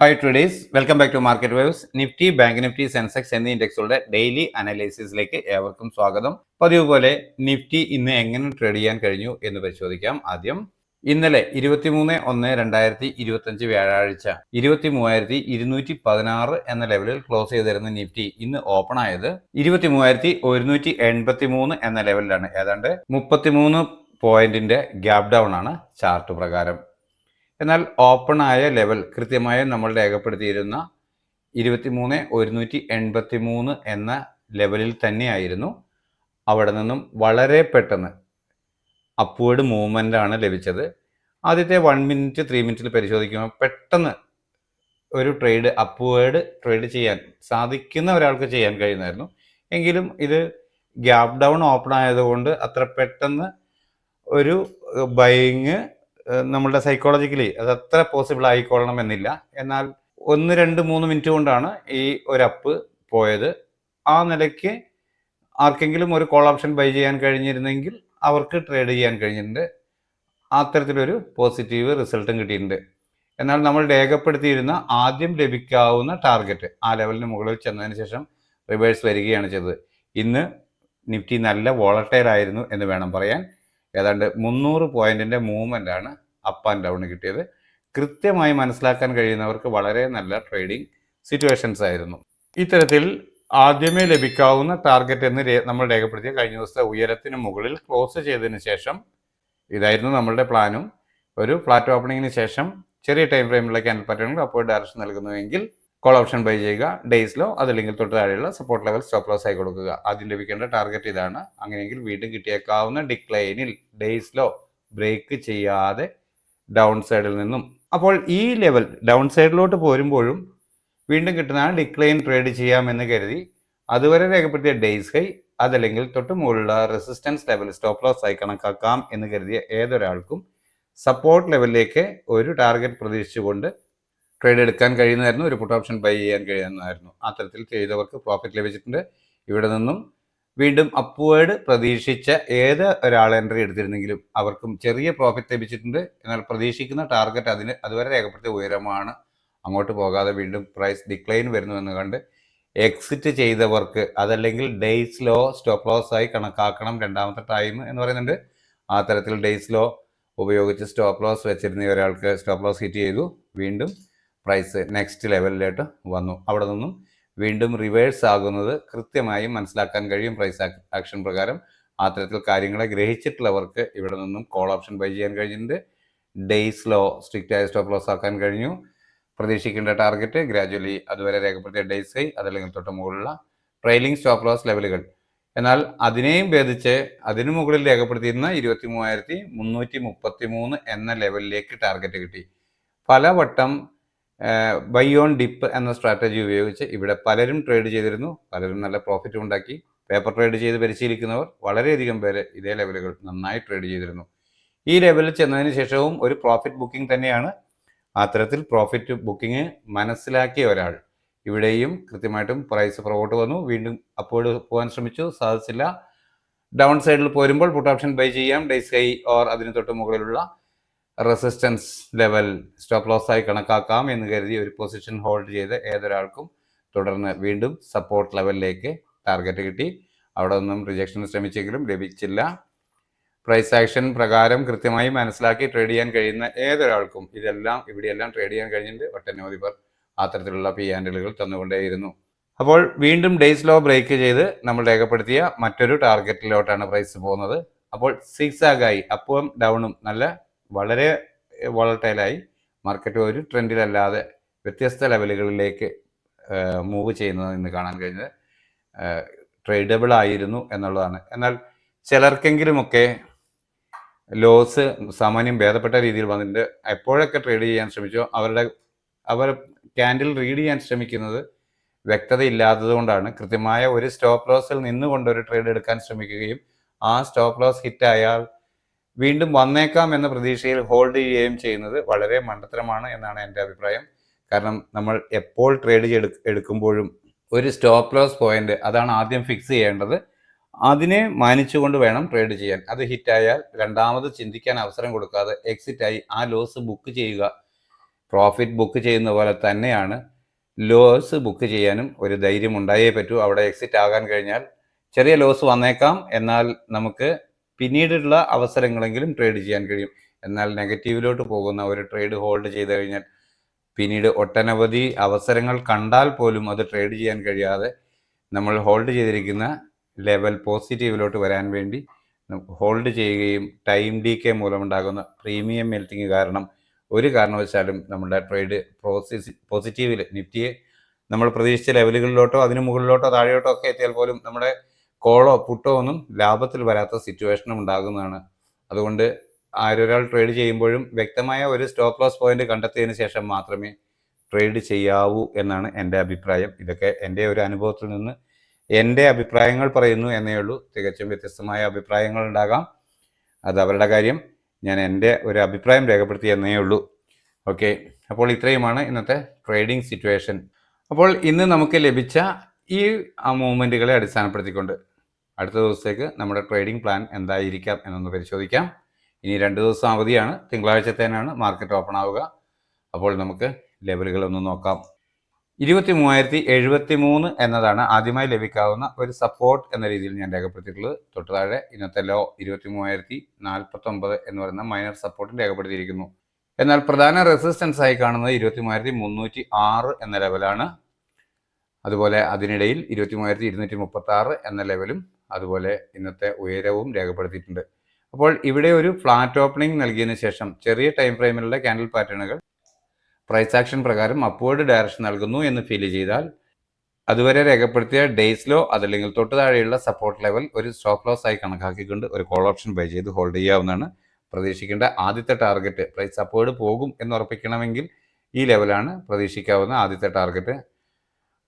Hi traders, welcome back to market waves. Nifty, bank Nifty, Sensex എന്നീ ഇൻഡെക്സുകളുടെ daily അനാലിസിസിലേക്ക് ഏവർക്കും സ്വാഗതം. പതിവ് പോലെ നിഫ്റ്റി ഇന്ന് എങ്ങനെ ട്രേഡ് ചെയ്യാൻ കഴിഞ്ഞു എന്ന് പരിശോധിക്കാം. ആദ്യം ഇന്നലെ 23/1/2025 വ്യാഴാഴ്ച 23,216 എന്ന ലെവലിൽ ക്ലോസ് ചെയ്തിരുന്ന നിഫ്റ്റി ഇന്ന് ഓപ്പൺ ആയത് 23,183 എന്ന ലെവലിലാണ്. ഏതാണ്ട് 33 പോയിന്റിന്റെ ഗ്യാപ് ഡൗൺ ആണ് ചാർട്ട് പ്രകാരം. എന്നാൽ ഓപ്പൺ ആയ ലെവൽ കൃത്യമായി നമ്മൾ രേഖപ്പെടുത്തിയിരുന്ന 23,183 എന്ന ലെവലിൽ തന്നെയായിരുന്നു. അവിടെ നിന്നും വളരെ പെട്ടെന്ന് അപ്വേർഡ് മൂവ്മെൻ്റ് ആണ് ലഭിച്ചത്. ആദ്യത്തെ 1 മിനിറ്റ് 3 മിനിറ്റിൽ പരിശോധിക്കുമ്പോൾ പെട്ടെന്ന് ഒരു ട്രേഡ് അപ്വേർഡ് ട്രേഡ് ചെയ്യാൻ സാധിക്കുന്ന ഒരാൾക്ക് ചെയ്യാൻ കഴിയുമായിരുന്നു. എങ്കിലും ഇത് ഗ്യാപ് ഡൗൺ ഓപ്പൺ ആയതുകൊണ്ട് അത്ര പെട്ടെന്ന് ഒരു ബൈയിങ് നമ്മളുടെ സൈക്കോളജിക്കലി അത് അത്ര പോസിബിൾ ആയിക്കൊള്ളണം എന്നില്ല. എന്നാൽ 1, 2, 3 മിനിറ്റ് കൊണ്ടാണ് ഈ ഒരു അപ്പ് പോയത്. ആ നിലയ്ക്ക് ആർക്കെങ്കിലും ഒരു കോൾ ഓപ്ഷൻ ബൈ ചെയ്യാൻ കഴിഞ്ഞിരുന്നെങ്കിൽ അവർക്ക് ട്രേഡ് ചെയ്യാൻ കഴിഞ്ഞിട്ടുണ്ട്. അത്തരത്തിലൊരു പോസിറ്റീവ് റിസൾട്ടും കിട്ടിയിട്ടുണ്ട്. എന്നാൽ നമ്മൾ രേഖപ്പെടുത്തിയിരുന്ന ആദ്യം ലഭിക്കാവുന്ന ടാർഗറ്റ് ആ ലെവലിന് മുകളിൽ ചെന്നതിന് ശേഷം റിവേഴ്സ് വരികയാണ് ചെയ്തത്. ഇന്ന് നിഫ്റ്റി നല്ല വോളട്ടൈൽ ആയിരുന്നു എന്ന് വേണം പറയാൻ. ഏതാണ്ട് 300 പോയിന്റിന്റെ മൂവ്മെന്റ് ആണ് അപ്പ് ആൻഡ് ഡൗൺ കിട്ടിയത്. കൃത്യമായി മനസ്സിലാക്കാൻ കഴിയുന്നവർക്ക് വളരെ നല്ല ട്രേഡിംഗ് സിറ്റുവേഷൻസ് ആയിരുന്നു. ഇത്തരത്തിൽ ആദ്യമേ ലഭിക്കാവുന്ന ടാർഗറ്റ് എന്ന് നമ്മൾ രേഖപ്പെടുത്തിയ കഴിഞ്ഞ ദിവസത്തെ ഉയരത്തിന് മുകളിൽ ക്ലോസ് ചെയ്തതിന് ശേഷം ഇതായിരുന്നു നമ്മളുടെ പ്ലാനും. ഒരു ഫ്ലാറ്റ് ഓപ്പണിങ്ങിന് ശേഷം ചെറിയ ടൈം ഫ്രെയിമിലുള്ള ക്യാൻഡിൽ പാറ്റേണുകൾ അപ്വേർഡ് ഡയറക്ഷൻ നൽകുന്നുവെങ്കിൽ കോൾ ഓപ്ഷൻ ബൈ ചെയ്യുക. ഡേയ്സിലോ അതല്ലെങ്കിൽ തൊട്ട് താഴെയുള്ള സപ്പോർട്ട് ലെവൽ സ്റ്റോപ്പ് ലോസ് ആയി കൊടുക്കുക. ആദ്യം ലഭിക്കേണ്ട ടാർഗറ്റ് ഇതാണ്. അങ്ങനെയെങ്കിൽ വീണ്ടും കിട്ടിയേക്കാവുന്ന ഡിക്ലൈനിൽ ഡേയ്സിലോ ബ്രേക്ക് ചെയ്യാതെ ഡൗൺ സൈഡിൽ നിന്നും അപ്പോൾ ഈ ലെവൽ ഡൗൺ സൈഡിലോട്ട് പോരുമ്പോഴും വീണ്ടും കിട്ടുന്ന ഡിക്ലൈൻ ട്രേഡ് ചെയ്യാമെന്ന് കരുതി അതുവരെ രേഖപ്പെടുത്തിയ ഡേയ്സ് ഹൈ അതല്ലെങ്കിൽ തൊട്ട് മുകളിലുള്ള റെസിസ്റ്റൻസ് ലെവൽ സ്റ്റോപ്പ് ലോസ് ആയി കണക്കാക്കാം എന്ന് കരുതിയ ഏതൊരാൾക്കും സപ്പോർട്ട് ലെവലിലേക്ക് ഒരു ടാർഗറ്റ് പ്രതീക്ഷിച്ചുകൊണ്ട് ട്രേഡ് എടുക്കാൻ കഴിയുന്നതായിരുന്നു. ഒരു പുട്ട് ഓപ്ഷൻ ബൈ ചെയ്യാൻ കഴിയുന്നതായിരുന്നു. അത്തരത്തിൽ ചെയ്തവർക്ക് പ്രോഫിറ്റ് ലഭിച്ചിട്ടുണ്ട്. ഇവിടെ നിന്നും വീണ്ടും അപ്വേർഡ് പ്രതീക്ഷിച്ച ഏത് ഒരാൾ എൻട്രി എടുത്തിരുന്നെങ്കിലും അവർക്കും ചെറിയ പ്രോഫിറ്റ് ലഭിച്ചിട്ടുണ്ട്. എന്നാൽ പ്രതീക്ഷിക്കുന്ന ടാർഗറ്റ് അതുവരെ രേഖപ്പെടുത്തിയ ഉയരമാണ്. അങ്ങോട്ട് പോകാതെ വീണ്ടും പ്രൈസ് ഡിക്ലൈൻ വരുന്നുവെന്ന് കണ്ട് എക്സിറ്റ് ചെയ്തവർക്ക് അതല്ലെങ്കിൽ ഡേയ്സ് ലോ സ്റ്റോപ്പ് ലോസ് ആയി കണക്കാക്കണം രണ്ടാമത്തെ ടൈം എന്ന് പറയുന്നുണ്ട്. ആ തരത്തിൽ ഡേയ്സ് ലോ ഉപയോഗിച്ച് സ്റ്റോപ്പ് ലോസ് വെച്ചിരുന്ന ഒരാൾക്ക് സ്റ്റോപ്പ് ലോസ് ഹിറ്റ് ചെയ്തു. വീണ്ടും പ്രൈസ് നെക്സ്റ്റ് ലെവലിലോട്ട് വന്നു. അവിടെ നിന്നും വീണ്ടും റിവേഴ്സ് ആകുന്നത് കൃത്യമായി മനസ്സിലാക്കാൻ കഴിയും പ്രൈസ് ആക്ഷൻ പ്രകാരം. ആ തരത്തിൽ കാര്യങ്ങളെ ഗ്രഹിച്ചിട്ടുള്ളവർക്ക് ഇവിടെ നിന്നും കോൾ ഓപ്ഷൻ ബൈ ചെയ്യാൻ കഴിഞ്ഞിട്ടുണ്ട്. ഡേയ്സ് ലോ സ്ട്രിക്റ്റ് ആയ സ്റ്റോപ്പ് ലോസ് ആക്കാൻ കഴിഞ്ഞു. പ്രതീക്ഷിക്കേണ്ട ടാർഗറ്റ് ഗ്രാജുവലി അതുവരെ രേഖപ്പെടുത്തിയ ഡേയ്സ് ഹൈ അതല്ലെങ്കിൽ തൊട്ട് മുകളിലുള്ള ട്രെയിലിംഗ് സ്റ്റോപ്പ് ലോസ് ലെവലുകൾ. എന്നാൽ അതിനെയും ഭേദിച്ച് അതിനു മുകളിൽ രേഖപ്പെടുത്തിയിരുന്ന 23,333 എന്ന ലെവലിലേക്ക് ടാർഗറ്റ് കിട്ടി. പലവട്ടം ബൈ ഓൺ ഡിപ്പ് എന്ന സ്ട്രാറ്റജി ഉപയോഗിച്ച് ഇവിടെ പലരും ട്രേഡ് ചെയ്തിരുന്നു. പലരും നല്ല പ്രോഫിറ്റ് ഉണ്ടാക്കി. പേപ്പർ ട്രേഡ് ചെയ്ത് പരിശീലിക്കുന്നവർ വളരെയധികം പേര് ഇതേ ലെവലുകൾ നന്നായി ട്രേഡ് ചെയ്തിരുന്നു. ഈ ലെവലിൽ ചെന്നതിന് ശേഷവും ഒരു പ്രോഫിറ്റ് ബുക്കിംഗ് തന്നെയാണ്. അത്തരത്തിൽ പ്രോഫിറ്റ് ബുക്കിംഗ് മനസ്സിലാക്കിയ ഒരാൾ ഇവിടെയും കൃത്യമായിട്ടും പ്രൈസ് പുറകോട്ട് വന്നു. വീണ്ടും അപ്വേർഡ് പോകാൻ ശ്രമിച്ചു, സാധിച്ചില്ല. ഡൗൺ സൈഡിൽ പോരുമ്പോൾ പുട്ട് ഓപ്ഷൻ ബൈ ചെയ്യാം. ഡേയ്സ് ഹൈ ഓർ അതിന് തൊട്ട് മുകളിലുള്ള റെസിസ്റ്റൻസ് ലെവൽ സ്റ്റോപ്പ് ലോസ് ആയി കണക്കാക്കാം എന്ന് കരുതി ഒരു പൊസിഷൻ ഹോൾഡ് ചെയ്ത് ഏതൊരാൾക്കും തുടർന്ന് വീണ്ടും സപ്പോർട്ട് ലെവലിലേക്ക് ടാർഗറ്റ് കിട്ടി. അവിടെ നിന്നും റിജക്ഷന് ശ്രമിച്ചെങ്കിലും ലഭിച്ചില്ല. പ്രൈസ് ആക്ഷൻ പ്രകാരം കൃത്യമായി മനസ്സിലാക്കി ട്രേഡ് ചെയ്യാൻ കഴിയുന്ന ഏതൊരാൾക്കും ഇവിടെയെല്ലാം ട്രേഡ് ചെയ്യാൻ കഴിഞ്ഞിട്ടുണ്ട്. ഒട്ടനവധി പേർ അത്തരത്തിലുള്ള പി ഹാൻഡിലുകൾ തന്നുകൊണ്ടേയിരുന്നു. അപ്പോൾ വീണ്ടും ഡേയ്സ് ലോ ബ്രേക്ക് ചെയ്ത് നമ്മൾ രേഖപ്പെടുത്തിയ മറ്റൊരു ടാർഗറ്റിലോട്ടാണ് പ്രൈസ് പോകുന്നത്. അപ്പോൾ സിക്സാഗായി അപ്പും ഡൗണും വളരെ വോളട്ടൈലായി മാർക്കറ്റ് ഒരു ട്രെൻഡിലല്ലാതെ വ്യത്യസ്ത ലെവലുകളിലേക്ക് മൂവ് ചെയ്യുന്നത് ഇന്ന് കാണാൻ കഴിഞ്ഞത് ട്രേഡബിൾ ആയിരുന്നു എന്നുള്ളതാണ്. എന്നാൽ ചിലർക്കെങ്കിലുമൊക്കെ ലോസ് സാമാന്യം ഭേദപ്പെട്ട രീതിയിൽ വന്നിട്ടുണ്ട്. എപ്പോഴൊക്കെ ട്രേഡ് ചെയ്യാൻ ശ്രമിച്ചോ അവർ ക്യാൻഡിൽ റീഡ് ചെയ്യാൻ ശ്രമിക്കുന്നത് വ്യക്തതയില്ലാത്തത് കൊണ്ടാണ്. കൃത്യമായ ഒരു സ്റ്റോപ്പ് ലോസിൽ നിന്നുകൊണ്ട് ഒരു ട്രേഡ് എടുക്കാൻ ശ്രമിക്കുകയും ആ സ്റ്റോപ്പ് ലോസ് ഹിറ്റായാൽ വീണ്ടും വന്നേക്കാം എന്ന പ്രതീക്ഷയിൽ ഹോൾഡ് ചെയ്യുകയും ചെയ്യുന്നത് വളരെ മണ്ടത്തരമാണ് എന്നാണ് എൻ്റെ അഭിപ്രായം. കാരണം നമ്മൾ എപ്പോൾ ട്രേഡ് എടുക്കുമ്പോഴും ഒരു സ്റ്റോപ്പ് ലോസ് പോയിന്റ് അതാണ് ആദ്യം ഫിക്സ് ചെയ്യേണ്ടത്. അതിനെ മാനിച്ചുകൊണ്ട് വേണം ട്രേഡ് ചെയ്യാൻ. അത് ഹിറ്റായാൽ രണ്ടാമത് ചിന്തിക്കാൻ അവസരം കൊടുക്കാതെ എക്സിറ്റായി ആ ലോസ് ബുക്ക് ചെയ്യുക. പ്രോഫിറ്റ് ബുക്ക് ചെയ്യുന്ന പോലെ തന്നെയാണ് ലോസ് ബുക്ക് ചെയ്യാനും ഒരു ധൈര്യം ഉണ്ടായേ പറ്റൂ. അവിടെ എക്സിറ്റ് ആകാൻ കഴിഞ്ഞാൽ ചെറിയ ലോസ് വന്നേക്കാം, എന്നാൽ നമുക്ക് പിന്നീടുള്ള അവസരങ്ങളെങ്കിലും ട്രേഡ് ചെയ്യാൻ കഴിയും. എന്നാൽ നെഗറ്റീവിലോട്ട് പോകുന്ന ഒരു ട്രേഡ് ഹോൾഡ് ചെയ്ത് കഴിഞ്ഞാൽ പിന്നീട് ഒട്ടനവധി അവസരങ്ങൾ കണ്ടാൽ പോലും അത് ട്രേഡ് ചെയ്യാൻ കഴിയാതെ നമ്മൾ ഹോൾഡ് ചെയ്തിരിക്കുന്ന ലെവൽ പോസിറ്റീവിലോട്ട് വരാൻ വേണ്ടി ഹോൾഡ് ചെയ്യുകയും ടൈം ഡീക്കേ മൂലമുണ്ടാകുന്ന പ്രീമിയം മെൽറ്റിങ് കാരണം ഒരു കാരണവശാലും നമ്മുടെ ട്രേഡ് പോസിറ്റീവിൽ നിഫ്റ്റിയെ നമ്മൾ പ്രതീക്ഷിച്ച ലെവലുകളിലോട്ടോ അതിന് മുകളിലോട്ടോ താഴെയോട്ടോ ഒക്കെ എത്തിയാൽ പോലും നമ്മുടെ കോളോ പുട്ടോ ഒന്നും ലാഭത്തിൽ വരാത്ത സിറ്റുവേഷനും ഉണ്ടാകുന്നതാണ്. അതുകൊണ്ട് ആരൊരാൾ ട്രേഡ് ചെയ്യുമ്പോഴും വ്യക്തമായ ഒരു സ്റ്റോപ്പ് ലോസ് പോയിന്റ് കണ്ടെത്തിയതിന് ശേഷം മാത്രമേ ട്രേഡ് ചെയ്യാവൂ എന്നാണ് എൻ്റെ അഭിപ്രായം. ഇതൊക്കെ എൻ്റെ ഒരു അനുഭവത്തിൽ നിന്ന് എൻ്റെ അഭിപ്രായങ്ങൾ പറയുന്നു എന്നേ ഉള്ളൂ. തികച്ചും വ്യത്യസ്തമായ അഭിപ്രായങ്ങൾ ഉണ്ടാകാം, അത് അവരുടെ കാര്യം. ഞാൻ എൻ്റെ ഒരു അഭിപ്രായം രേഖപ്പെടുത്തി എന്നേ ഉള്ളൂ. ഓക്കെ, അപ്പോൾ ഇത്രയുമാണ് ഇന്നത്തെ ട്രേഡിംഗ് സിറ്റുവേഷൻ. അപ്പോൾ ഇന്ന് നമുക്ക് ലഭിച്ച ഈ മൂവ്മെൻറ്റുകളെ അടിസ്ഥാനപ്പെടുത്തിക്കൊണ്ട് അടുത്ത ദിവസത്തേക്ക് നമ്മുടെ ട്രേഡിംഗ് പ്ലാൻ എന്തായിരിക്കാം എന്നൊന്ന് പരിശോധിക്കാം. ഇനി 2 ദിവസം അവധിയാണ്, തിങ്കളാഴ്ചത്തേനാണ് മാർക്കറ്റ് ഓപ്പൺ ആവുക. അപ്പോൾ നമുക്ക് ലെവലുകളൊന്ന് നോക്കാം. 23,073 എന്നതാണ് ആദ്യമായി ലഭിക്കാവുന്ന ഒരു സപ്പോർട്ട് എന്ന രീതിയിൽ ഞാൻ രേഖപ്പെടുത്തിയിട്ടുള്ളത്. തൊട്ട് താഴെ ഇന്നത്തെ ലോ 23,049 എന്ന് പറയുന്ന മൈനർ സപ്പോർട്ടും രേഖപ്പെടുത്തിയിരിക്കുന്നു. എന്നാൽ പ്രധാന റെസിസ്റ്റൻസ് ആയി കാണുന്നത് 23,306 എന്ന ലെവലാണ്. അതുപോലെ അതിനിടയിൽ 23,236 എന്ന ലെവലും അതുപോലെ ഇന്നത്തെ ഉയരവും രേഖപ്പെടുത്തിയിട്ടുണ്ട്. അപ്പോൾ ഇവിടെ ഒരു ഫ്ലാറ്റ് ഓപ്പണിംഗ് നൽകിയതിനു ശേഷം ചെറിയ ടൈം ഫ്രെയിമിലുള്ള ക്യാൻഡിൽ പാറ്റേണുകൾ പ്രൈസ് ആക്ഷൻ പ്രകാരം അപ്വേർഡ് ഡയറക്ഷൻ നൽകുന്നു എന്ന് ഫീൽ ചെയ്താൽ അതുവരെ രേഖപ്പെടുത്തിയ ഡേയ്സ് ലോ അതല്ലെങ്കിൽ തൊട്ട് താഴെയുള്ള സപ്പോർട്ട് ലെവൽ ഒരു സ്റ്റോപ്പ് ലോസ് ആയി കണക്കാക്കിക്കൊണ്ട് ഒരു കോൾ ഓപ്ഷൻ ബൈ ചെയ്ത് ഹോൾഡ് ചെയ്യാവുന്നതാണ്. പ്രതീക്ഷിക്കേണ്ട ആദ്യത്തെ ടാർഗറ്റ് പ്രൈസ് അപ്വേർഡ് പോകും എന്ന് ഉറപ്പിക്കണമെങ്കിൽ ഈ ലെവലാണ് പ്രതീക്ഷിക്കാവുന്ന ആദ്യത്തെ ടാർഗറ്റ്.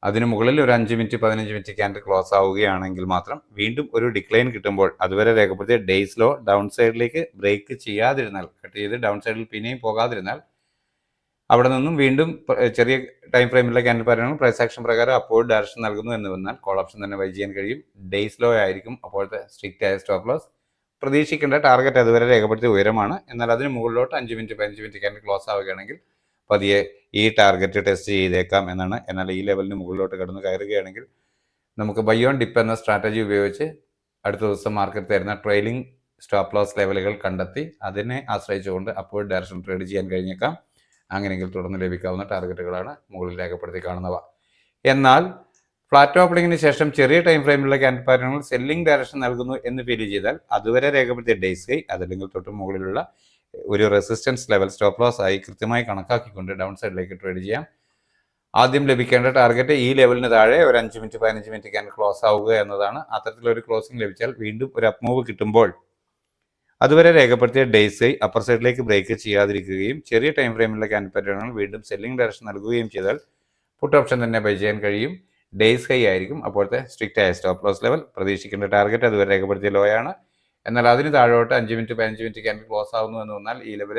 അതിന് മുകളിൽ ഒരു 5 മിനിറ്റ് 15 മിനിറ്റ് ക്യാൻഡിൽ ക്ലോസ് ആവുകയാണെങ്കിൽ മാത്രം വീണ്ടും ഒരു ഡിക്ലൈൻ കിട്ടുമ്പോൾ അതുവരെ രേഖപ്പെടുത്തിയ ഡേയ്സ് ലോ ഡൗൺ സൈഡിലേക്ക് ബ്രേക്ക് ചെയ്യാതിരുന്നാൽ, കട്ട് ചെയ്ത് ഡൗൺ സൈഡിൽ പിന്നെയും പോകാതിരുന്നാൽ അവിടെ നിന്നും വീണ്ടും ചെറിയ ടൈം ഫ്രെയിമിലെ ക്യാൻഡിൽ പാറ്റേണുകൾ പ്രൈസ് ആക്ഷൻ പ്രകാരം അപ്വേർഡ് ഡയറക്ഷൻ നൽകുന്നു എന്ന് വന്നാൽ കോൾ ഓപ്ഷൻ തന്നെ ബൈ ചെയ്യാൻ കഴിയും. ഡേയ്സ് ലോ ആയിരിക്കും അപ്പോഴത്തെ സ്ട്രിക്റ്റ് ആയ സ്റ്റോപ്പ് ലോസ്. പ്രതീക്ഷിക്കേണ്ട ടാർഗറ്റ് അതുവരെ രേഖപ്പെടുത്തിയ ഉയരമാണ്. എന്നാൽ അതിന് മുകളിലോട്ട് 5 മിനിറ്റ് 15 മിനിറ്റ് ക്യാൻഡിൽ ക്ലോസ് ആവുകയാണെങ്കിൽ പതിയെ ഈ ടാർഗറ്റ് ടെസ്റ്റ് ചെയ്തേക്കാം എന്നാണ്. എന്നാൽ ഈ ലെവലിന് മുകളിലോട്ട് കടന്ന് കയറുകയാണെങ്കിൽ നമുക്ക് ബൈ ഓൺ ഡിപ്പ് എന്ന സ്ട്രാറ്റജി ഉപയോഗിച്ച് അടുത്ത ദിവസം മാർക്കറ്റ് തരുന്ന ട്രെയിലിംഗ് സ്റ്റോപ്പ് ലോസ് ലെവലുകൾ കണ്ടെത്തി അതിനെ ആശ്രയിച്ചുകൊണ്ട് അപ്വേർഡ് ഡയറക്ഷൻ ട്രേഡ് ചെയ്യാൻ കഴിഞ്ഞേക്കാം. അങ്ങനെയെങ്കിൽ തുടർന്ന് ലഭിക്കാവുന്ന ടാർഗറ്റുകളാണ് മുകളിൽ രേഖപ്പെടുത്തി കാണുന്നവ. എന്നാൽ ഫ്ലാറ്റ് ഓപ്പണിങ്ങിന് ശേഷം ചെറിയ ടൈം ഫ്രെയിമിലുള്ള ക്യാൻഡിൽ പാറ്റേണുകൾ സെല്ലിംഗ് ഡയറക്ഷൻ നൽകുന്നു എന്ന് ഫീൽ ചെയ്താൽ അതുവരെ രേഖപ്പെടുത്തിയ ഡേയ്സ് ഹൈ അതല്ലെങ്കിൽ തൊട്ട് മുകളിലുള്ള ഒരു റെസിസ്റ്റൻസ് ലെവൽ സ്റ്റോപ്പ് ലോസ് ആയി കൃത്യമായി കണക്കാക്കിക്കൊണ്ട് ഡൗൺ സൈഡിലേക്ക് ട്രേഡ് ചെയ്യാം. ആദ്യം ലഭിക്കേണ്ട ടാർഗറ്റ് ഈ ലെവലിന് താഴെ ഒരു 5 മിനിറ്റ് 15 മിനിറ്റ് ക്യാൻഡിൽ ക്ലോസ് ആവുക എന്നതാണ്. അത്തരത്തിലൊരു ക്ലോസിംഗ് ലഭിച്ചാൽ വീണ്ടും ഒരു അപ്പ് മൂവ് കിട്ടുമ്പോൾ അതുവരെ രേഖപ്പെടുത്തിയ ഡേയ്സ് ഹൈ അപ്പർ സൈഡിലേക്ക് ബ്രേക്ക് ചെയ്യാതിരിക്കുകയും ചെറിയ ടൈം ഫ്രെയിമിലുള്ള ക്യാൻഡിൽ പാറ്റേണുകൾ വീണ്ടും സെല്ലിംഗ് ഡയറക്ഷൻ നൽകുകയും ചെയ്താൽ പുട്ട് ഓപ്ഷൻ തന്നെ ബൈ ചെയ്യാൻ കഴിയും. ഡേയ്സ് ഹൈ ആയിരിക്കും അപ്പോഴത്തെ സ്ട്രിക്റ്റ് ആയ സ്റ്റോപ്പ് ലോസ് ലെവൽ. പ്രതീക്ഷിക്കേണ്ട ടാർഗറ്റ് അതുവരെ രേഖപ്പെടുത്തിയ ലോ ആണ്. എന്നാൽ അതിന് താഴോട്ട് 5 മിനിറ്റ് 15 മിനിറ്റ് ക്യാൻഡിൽ ക്ലോസ് ആവുന്നു എന്ന് വന്നാൽ ഈ ലെവൽ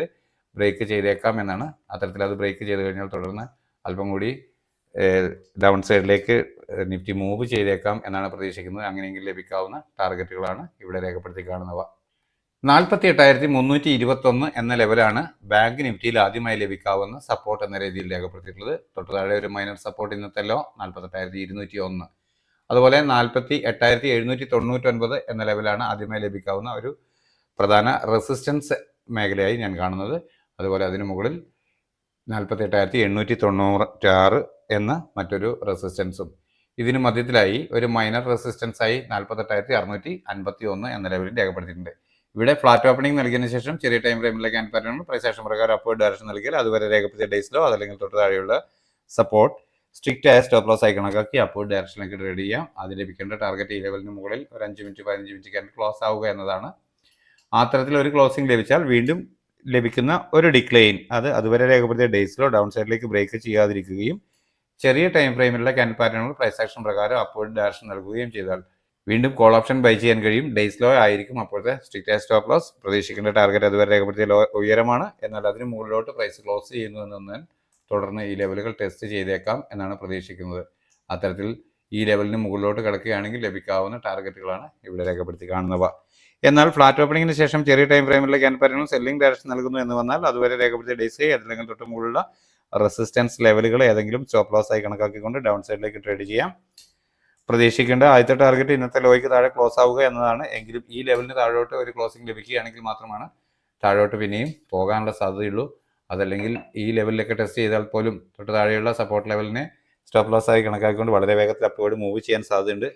ബ്രേക്ക് ചെയ്തേക്കാം എന്നാണ്. അത്തരത്തിൽ അത് ബ്രേക്ക് ചെയ്ത് കഴിഞ്ഞാൽ തുടർന്ന് അല്പം കൂടി ഡൗൺ സൈഡിലേക്ക് നിഫ്റ്റി മൂവ് ചെയ്തേക്കാം എന്നാണ് പ്രതീക്ഷിക്കുന്നത്. അങ്ങനെയെങ്കിൽ ലഭിക്കാവുന്ന ടാർഗറ്റുകളാണ് ഇവിടെ രേഖപ്പെടുത്തി കാണുന്നവ. 48,321 എന്ന ലെവലാണ് ബാങ്ക് നിഫ്റ്റിയിൽ ആദ്യമായി ലഭിക്കാവുന്ന സപ്പോർട്ട് എന്ന രീതിയിൽ രേഖപ്പെടുത്തിയിട്ടുള്ളത്. തൊട്ട് താഴെ ഒരു മൈനർ സപ്പോർട്ട് ഇന്നത്തെ ലോ 48,201. അതുപോലെ 48,799 എന്ന ലെവലാണ് ആദ്യമായി ലഭിക്കാവുന്ന ഒരു പ്രധാന റെസിസ്റ്റൻസ് മേഖലയായി ഞാൻ കാണുന്നത്. അതുപോലെ അതിന് മുകളിൽ 48,896 എന്ന മറ്റൊരു റെസിസ്റ്റൻസും. ഇതിന് മധ്യത്തിലായി ഒരു മൈനർ റെസിസ്റ്റൻസ് ആയി 48,651 എന്ന ലെവലിൽ രേഖപ്പെടുത്തിയിട്ടുണ്ട്. ഇവിടെ ഫ്ലാറ്റ് ഓപ്പണിംഗ് നൽകിയതിനു ശേഷം ചെറിയ ടൈം ഫ്രെയിമിലെ ക്യാൻഡിൽ പാറ്റേണുകൾ പ്രൈസ് ആക്ഷൻ പ്രകാരം അപ്വേർഡ് ഡയറക്ഷൻ നൽകിയാൽ അതുവരെ രേഖപ്പെടുത്തിയ ഡേയ്സ് ലോ അതല്ലെങ്കിൽ തൊട്ട് താഴെയുള്ള സപ്പോർട്ട് സ്ട്രിക്റ്റ് ആയ സ്റ്റോപ്പ് ലോസ് ആയി കണക്കാക്കി അപ്വേർഡ് ഡയറക്ഷനിലേക്ക് ട്രേഡ് ചെയ്യാം. അത് ലഭിക്കേണ്ട ടാർഗറ്റ് ഈ ലെവലിന് മുകളിൽ ഒരു 5 മിനിറ്റ് 15 മിനിറ്റ് ക്യാൻഡിൽ ക്ലോസ് ആവുക എന്നതാണ്. അത്തരത്തിൽ ഒരു ക്ലോസിംഗ് ലഭിച്ചാൽ വീണ്ടും ലഭിക്കുന്ന ഒരു ഡിക്ലൈൻ അത് അതുവരെ രേഖപ്പെടുത്തിയ ഡേയ്സ് ലോ ഡൗൺ സൈഡിലേക്ക് ബ്രേക്ക് ചെയ്യാതിരിക്കുകയും ചെറിയ ടൈം ഫ്രെയിമിലുള്ള ക്യാൻഡിൽ പാറ്റേണുകൾ പ്രൈസ് ആക്ഷൻ പ്രകാരം അപ്വേർഡ് ഡയറക്ഷൻ നൽകുകയും ചെയ്താൽ വീണ്ടും കോൾ ഓപ്ഷൻ ബൈ ചെയ്യാൻ കഴിയും. ഡേയ്സ് ലോ ആയിരിക്കും അപ്പോഴത്തെ സ്ട്രിക്റ്റ് ആയ സ്റ്റോപ്പ് ലോസ്. പ്രതീക്ഷിക്കേണ്ട ടാർഗറ്റ് അതുവരെ രേഖപ്പെടുത്തിയ ലോ ഉയരമാണ്. എന്നാൽ അതിന് മുകളിലോട്ട് പ്രൈസ് ക്ലോസ് ചെയ്യുന്നു എന്നൊന്നാൽ തുടർന്ന് ഈ ലെവലുകൾ ടെസ്റ്റ് ചെയ്തേക്കാം എന്നാണ് പ്രതീക്ഷിക്കുന്നത്. അത്തരത്തിൽ ഈ ലെവലിന് മുകളിലോട്ട് കിടക്കുകയാണെങ്കിൽ ലഭിക്കാവുന്ന ടാർഗറ്റുകളാണ് ഇവിടെ രേഖപ്പെടുത്തി കാണുന്നവ. എന്നാൽ ഫ്ലാറ്റ് ഓപ്പണിങ്ങിന് ശേഷം ചെറിയ ടൈം ഫ്രെയിമിലുള്ള ക്യാൻഡിൽ പാറ്റേണുകൾ സെല്ലിംഗ് ഡയറക്ഷൻ നൽകുന്നു എന്ന് വന്നാൽ അതുവരെ രേഖപ്പെടുത്തിയ ഡേയ്സ് ഹൈ അല്ലെങ്കിൽ തൊട്ട് മുകളിലുള്ള റെസിസ്റ്റൻസ് ലെവലുകൾ ഏതെങ്കിലും സ്റ്റോപ്പ് ലോസ് ആയി കണക്കാക്കിക്കൊണ്ട് ഡൗൺ സൈഡിലേക്ക് ട്രേഡ് ചെയ്യാം. പ്രതീക്ഷിക്കേണ്ട ആദ്യത്തെ ടാർഗറ്റ് ഇന്നത്തെ ലോയ്ക്ക് താഴെ ക്ലോസ് ആവുക എന്നതാണ്. എങ്കിലും ഈ ലെവലിന് താഴോട്ട് ഒരു ക്ലോസിംഗ് ലഭിക്കുകയാണെങ്കിൽ മാത്രമാണ് താഴോട്ട് പിന്നെയും പോകാനുള്ള സാധ്യതയുള്ളൂ. അതല്ലെങ്കിൽ ഈ ലെവലിലൊക്കെ ടെസ്റ്റ് ചെയ്താൽ പോലും തൊട്ട് താഴെയുള്ള സപ്പോർട്ട് ലെവലിനെ സ്റ്റോപ്പ് ലോസ് ആയി കണക്കാക്കിക്കൊണ്ട് വളരെ വേഗത്തിൽ അപ്വേർഡ് മൂവ് ചെയ്യാൻ സാധ്യതയുണ്ട്.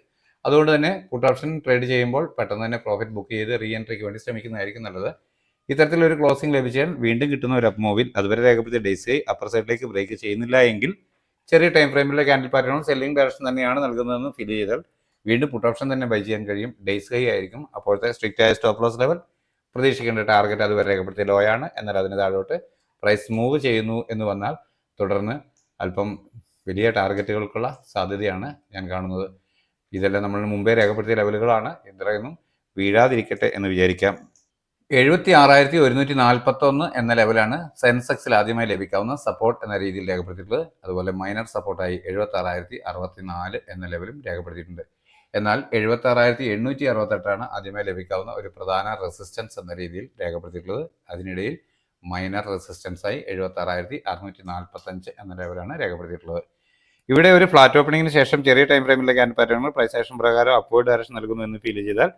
അതുകൊണ്ട് തന്നെ പുട്ട് ഓപ്ഷൻ ട്രേഡ് ചെയ്യുമ്പോൾ പെട്ടെന്ന് തന്നെ പ്രോഫിറ്റ് ബുക്ക് ചെയ്ത് റീ എൻട്രിക്ക് വേണ്ടി ശ്രമിക്കുന്നതായിരിക്കും നല്ലത്. ഇത്തരത്തിലൊരു ക്ലോസിംഗ് ലഭിച്ചാൽ വീണ്ടും കിട്ടുന്ന ഒരു അപ്പ് മൂവിൽ അതുവരെ രേഖപ്പെടുത്തിയ ഡേയ്സ് അപ്പർ സൈഡിലേക്ക് ബ്രേക്ക് ചെയ്യുന്നില്ല എങ്കിൽ ചെറിയ ടൈം ഫ്രെയിമിലെ ക്യാൻഡിൽ പാറ്റേണും സെല്ലിംഗ് ഡയറക്ഷൻ തന്നെയാണ് നൽകുന്നതെന്ന് ഫീൽ ചെയ്താൽ വീണ്ടും പുട്ട് ഓപ്ഷൻ തന്നെ ബൈ ചെയ്യാൻ കഴിയും. ഡേയ്സ് ഹൈ ആയിരിക്കും അപ്പോഴത്തെ സ്ട്രിക്റ്റ് ആയ സ്റ്റോപ്പ് ലോസ് ലെവൽ. പ്രതീക്ഷിക്കേണ്ട ടാർഗറ്റ് അതുവരെ രേഖപ്പെടുത്തിയ ലോ ആണ്. എന്നാൽ അതിന് താഴോട്ട് പ്രൈസ് മൂവ് ചെയ്യുന്നു എന്ന് വന്നാൽ തുടർന്ന് അല്പം വലിയ ടാർഗറ്റുകൾക്കുള്ള സാധ്യതയാണ് ഞാൻ കാണുന്നത്. ഇതെല്ലാം നമ്മൾ മുമ്പേ രേഖപ്പെടുത്തിയ ലെവലുകളാണ്. ഇത്രയൊന്നും വീഴാതിരിക്കട്ടെ എന്ന് വിചാരിക്കാം. 76,141 എന്ന ലെവലാണ് സെൻസെക്സിൽ ആദ്യമായി ലഭിക്കാവുന്ന സപ്പോർട്ട് എന്ന രീതിയിൽ രേഖപ്പെടുത്തിയിട്ടുള്ളത്. അതുപോലെ മൈനർ സപ്പോർട്ടായി 76,064 എന്ന ലെവലും രേഖപ്പെടുത്തിയിട്ടുണ്ട്. എന്നാൽ 76,868 ആദ്യമായി ലഭിക്കാവുന്ന ഒരു പ്രധാന റെസിസ്റ്റൻസ് എന്ന രീതിയിൽ രേഖപ്പെടുത്തിയിട്ടുള്ളത്. അതിനിടയിൽ മൈനർ റെസിസ്റ്റൻസായി 76,645 എന്ന ലെവലാണ് രേഖപ്പെടുത്തിയിട്ടുള്ളത്. ഇവിടെ ഒരു ഫ്ലാറ്റ് ഓപ്പണിങ്ങിന് ശേഷം ചെറിയ ടൈം ഫ്രെയിമിലെ ക്യാൻഡിൽ പാറ്റേണുകൾ പ്രൈസ് ആക്ഷൻ പ്രകാരം അപ്വേർഡ് ഡയറക്ഷൻ നൽകുന്നു എന്ന് ഫീൽ ചെയ്താൽ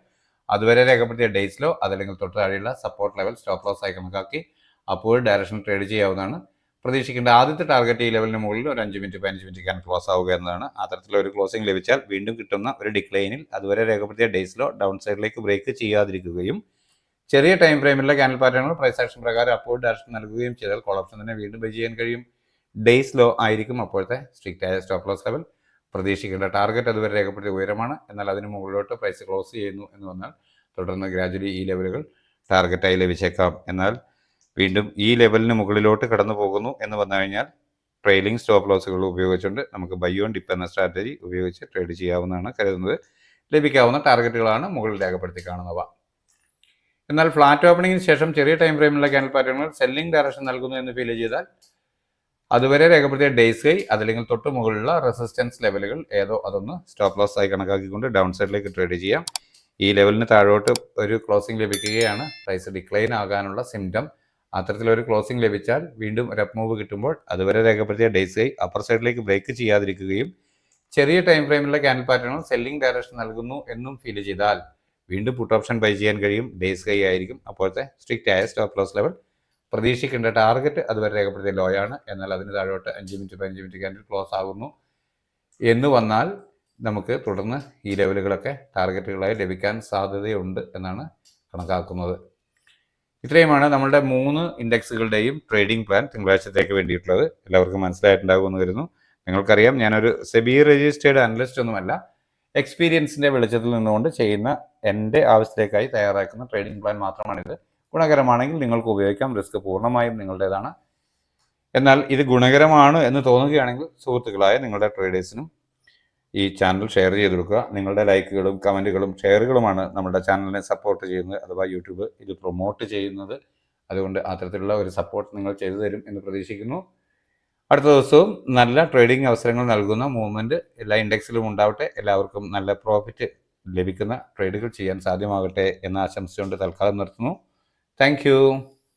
അതുവരെ രേഖപ്പെടുത്തിയ ഡേയ്സിലോ അതല്ലെങ്കിൽ തൊട്ട് താഴെയുള്ള സപ്പോർട്ട് ലെവൽ സ്റ്റോപ്പ് ലോസ് ആയി കണക്കാക്കി അപ്വേർഡ് ഡയറക്ഷൻ ട്രേഡ് ചെയ്യാവുന്നതാണ്. പ്രതീക്ഷിക്കേണ്ട ആദ്യത്തെ ടാർഗറ്റ് ഈ ലെവലിന് മുകളിൽ ഒരു 5 മിനിറ്റ് 15 മിനിറ്റ് ക്യാൻ ക്ലോസ് ആവുക എന്നതാണ്. അത്തരത്തിലൊരു ക്ലോസിംഗ് ലഭിച്ചാൽ വീണ്ടും കിട്ടുന്ന ഒരു ഡിക്ലൈനിൽ അതുവരെ രേഖപ്പെടുത്തിയ ഡേയ്സിലോ ഡൗൺ സൈഡിലേക്ക് ബ്രേക്ക് ചെയ്യാതിരിക്കുകയും ചെറിയ ടൈം ഫ്രെയിമിലെ ക്യാൻഡിൽ പാറ്റേണുകൾ പ്രൈസ് ആക്ഷൻ പ്രകാരം അപ്വേർഡ് ഡയറക്ഷൻ നൽകുകയും ചെയ്താൽ കോൾ ഓപ്ഷൻ തന്നെ വീണ്ടും ബൈ ചെയ്യാൻ കഴിയും. ഡേയ്സ് ലോ ആയിരിക്കും അപ്പോഴത്തെ സ്ട്രിക്റ്റ് ആയ സ്റ്റോപ്പ് ലോസ് ലെവൽ. പ്രതീക്ഷിക്കേണ്ട ടാർഗറ്റ് അതുവരെ രേഖപ്പെടുത്തിയ ഉയരമാണ്. എന്നാൽ അതിന് മുകളിലോട്ട് പ്രൈസ് ക്ലോസ് ചെയ്യുന്നു എന്ന് വന്നാൽ തുടർന്ന് ഗ്രാജുവലി ഈ ലെവലുകൾ ടാർഗറ്റായി ലഭിച്ചേക്കാം. എന്നാൽ വീണ്ടും ഈ ലെവലിന് മുകളിലോട്ട് കടന്നു പോകുന്നു എന്ന് വന്നു കഴിഞ്ഞാൽ ട്രെയിലിംഗ് സ്റ്റോപ്പ് ലോസുകൾ ഉപയോഗിച്ചുകൊണ്ട് നമുക്ക് ബൈ ഓൺ ഡിപ്പ് എന്ന സ്ട്രാറ്റജി ഉപയോഗിച്ച് ട്രേഡ് ചെയ്യാവുന്നതാണ് കരുതുന്നത്. ലഭിക്കാവുന്ന ടാർഗറ്റുകളാണ് മുകളിൽ രേഖപ്പെടുത്തി കാണുന്നവ. എന്നാൽ ഫ്ലാറ്റ് ഓപ്പണിങ്ങിന് ശേഷം ചെറിയ ടൈം ഫ്രെയിമിലുള്ള ക്യാൻഡിൽ പാറ്റേണുകൾ സെല്ലിംഗ് ഡയറക്ഷൻ നൽകുന്നു എന്ന് ഫീൽ ചെയ്താൽ അതുവരെ രേഖപ്പെടുത്തിയ ഡേയ്സ് ഹൈ അതല്ലെങ്കിൽ തൊട്ട് മുകളിലുള്ള റെസിസ്റ്റൻസ് ലെവലുകൾ ഏതോ അതൊന്ന് സ്റ്റോപ്പ് ലോസ് ആയി കണക്കാക്കിക്കൊണ്ട് ഡൗൺ സൈഡിലേക്ക് ട്രേഡ് ചെയ്യാം. ഈ ലെവലിന് താഴോട്ട് ഒരു ക്ലോസിംഗ് ലഭിക്കുകയാണ് പ്രൈസ് ഡിക്ലൈൻ ആകാനുള്ള സിംറ്റം. അത്തരത്തിലൊരു ക്ലോസിംഗ് ലഭിച്ചാൽ വീണ്ടും ഒരു അപ്പ് മൂവ് കിട്ടുമ്പോൾ അതുവരെ രേഖപ്പെടുത്തിയ ഡേയ്സ് ഹൈ അപ്പർ സൈഡിലേക്ക് ബ്രേക്ക് ചെയ്യാതിരിക്കുകയും ചെറിയ ടൈം ഫ്രെയിമിലെ ക്യാൻഡിൽ പാറ്റേണുകൾ സെല്ലിംഗ് ഡയറക്ഷൻ നൽകുന്നു എന്നും ഫീൽ ചെയ്താൽ വീണ്ടും പുട്ട് ഓപ്ഷൻ ബൈ ചെയ്യാൻ കഴിയും. ഡേയ്സ് ഹൈ ആയിരിക്കും അപ്പോഴത്തെ സ്ട്രിക്റ്റ് ആയ സ്റ്റോപ്പ് ലോസ് ലെവൽ. പ്രതീക്ഷിക്കേണ്ട ടാർഗറ്റ് അതുവരെ രേഖപ്പെടുത്തിയ ലോ ആണ്. എന്നാൽ അതിന് താഴോട്ട് 5 മിനിറ്റ് 15 മിനിറ്റ് ക്യാൻഡിൽ ക്ലോസ് ആകുന്നു എന്ന് വന്നാൽ നമുക്ക് തുടർന്ന് ഈ ലെവലുകളൊക്കെ ടാർഗറ്റുകളായി ലഭിക്കാൻ സാധ്യതയുണ്ട് എന്നാണ് കണക്കാക്കുന്നത്. ഇത്രയുമാണ് നമ്മളുടെ 3 ഇൻഡെക്സുകളുടെയും ട്രേഡിംഗ് പ്ലാൻ തിങ്കളാഴ്ചത്തേക്ക് വേണ്ടിയിട്ടുള്ളത്. എല്ലാവർക്കും മനസ്സിലായിട്ടുണ്ടാകുമെന്ന് വരുന്നു. നിങ്ങൾക്കറിയാം ഞാനൊരു സെബി രജിസ്റ്റേർഡ് അനലിസ്റ്റ് ഒന്നുമല്ല. എക്സ്പീരിയൻസിൻ്റെ വെളിച്ചത്തിൽ നിന്നുകൊണ്ട് ചെയ്യുന്ന എൻ്റെ ആവശ്യത്തേക്കായി തയ്യാറാക്കുന്ന ട്രേഡിംഗ് പ്ലാൻ മാത്രമാണിത്. ഗുണകരമാണെങ്കിൽ നിങ്ങൾക്ക് ഉപയോഗിക്കാം. റിസ്ക് പൂർണ്ണമായും നിങ്ങളുടേതാണ്. എന്നാൽ ഇത് ഗുണകരമാണ് എന്ന് തോന്നുകയാണെങ്കിൽ സുഹൃത്തുക്കളായ നിങ്ങളുടെ ട്രേഡേഴ്സിനും ഈ ചാനൽ ഷെയർ ചെയ്ത് കൊടുക്കുക. നിങ്ങളുടെ ലൈക്കുകളും കമൻറ്റുകളും ഷെയറുകളുമാണ് നമ്മുടെ ചാനലിനെ സപ്പോർട്ട് ചെയ്യുന്നത്, അഥവാ യൂട്യൂബ് ഇത് പ്രൊമോട്ട് ചെയ്യുന്നത്. അതുകൊണ്ട് അത്തരത്തിലുള്ള ഒരു സപ്പോർട്ട് നിങ്ങൾ ചെയ്തു തരും എന്ന് പ്രതീക്ഷിക്കുന്നു. അടുത്ത ദിവസവും നല്ല ട്രേഡിംഗ് അവസരങ്ങൾ നൽകുന്ന മൂവ്മെൻറ്റ് എല്ലാ ഇൻഡെക്സിലും ഉണ്ടാവട്ടെ. എല്ലാവർക്കും നല്ല പ്രോഫിറ്റ് ലഭിക്കുന്ന ട്രേഡുകൾ ചെയ്യാൻ സാധ്യമാകട്ടെ എന്ന് ആശംസിച്ചുകൊണ്ട് തൽക്കാലം നിർത്തുന്നു. താങ്ക്